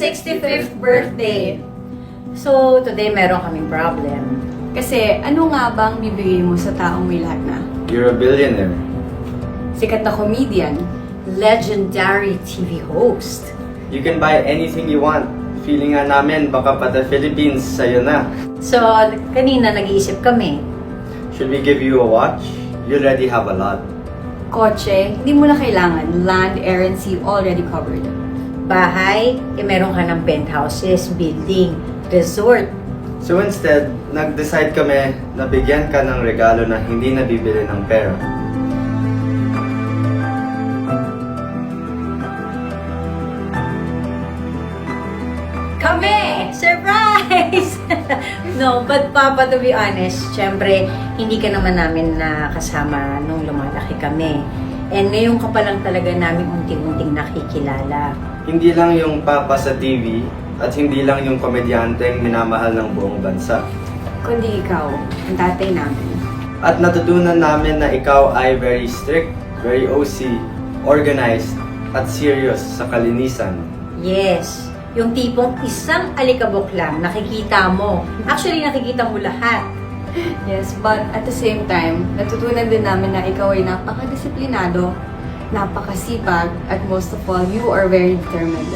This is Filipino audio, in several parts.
65th birthday! So, today meron kaming problem. Kasi ano nga bang bibigay mo sa taong may lahat na? You're a billionaire. Sikat na comedian, Legendary TV host. You can buy anything you want. Feeling nga namin, baka pati Philippines sa'yo na. So, kanina nag-iisip kami. Should we give you a watch? You already have a lot. kotse, hindi mo na kailangan. Land, air, and sea already covered. Bahay, meron ka ng penthouses, building, resort. So instead, nag-decide kami na bigyan ka ng regalo na hindi nabibili ng pera. Kami! Surprise! No, but Papa, to be honest, syempre, hindi ka naman namin nakasama nung lumalaki kami. And ngayon ka pa lang talaga namin unti-unting nakikilala. Hindi lang yung papa sa TV at hindi lang yung komedyanteng minamahal ng buong bansa. Kundi ikaw, ang tatay namin. At natutunan namin na ikaw ay very strict, very OC, organized, at serious sa kalinisan. Yes, yung tipong isang alikabok lang, nakikita mo. Actually, nakikita mo lahat. Yes, but at the same time, natutunan din namin na ikaw ay napakadisiplinado, napakasipag, at most of all, you are very determined.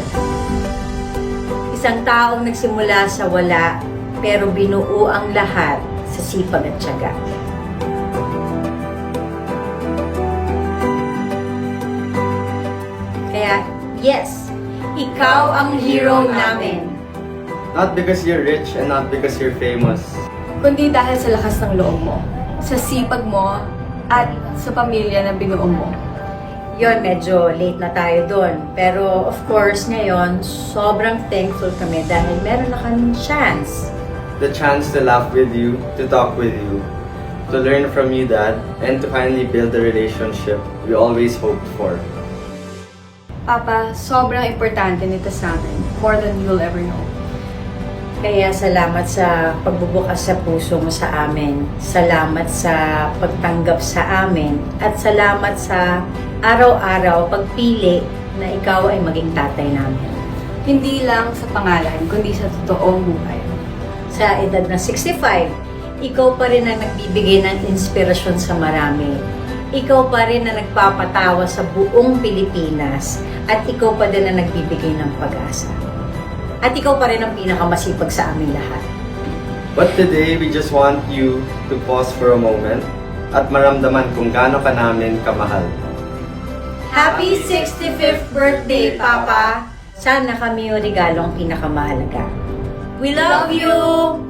Isang taong nagsimula sa wala, pero binuo ang lahat sa sipag at tiyaga. Kaya, yes, ikaw ang hero namin. Not because you're rich and not because you're famous. Kundi dahil sa lakas ng loob mo, sa sipag mo, at sa pamilya na binuo mo. Yun, medyo late na tayo doon. Pero of course, ngayon, sobrang thankful kami dahil meron na kaming chance. The chance to laugh with you, to talk with you, to learn from you, Dad, and to finally build the relationship we always hoped for. Papa, sobrang importante nito sa amin. More than you'll ever know. Kaya salamat sa pagbubukas sa puso mo sa amin. Salamat sa pagtanggap sa amin. At salamat sa araw-araw pagpili na ikaw ay maging tatay namin. Hindi lang sa pangalan, kundi sa totoong buhay. Sa edad na 65, ikaw pa rin ang nagbibigay ng inspirasyon sa marami. Ikaw pa rin na nagpapatawa sa buong Pilipinas. At ikaw pa din ang nagbibigay ng pag-asa. At ikaw pa rin ang pinakamasipag sa aming lahat. But today, we just want you to pause for a moment at maramdaman kung gaano ka namin kamahal. Happy 65th birthday, Papa! Sana kami yung regalong pinakamahalaga. We love you!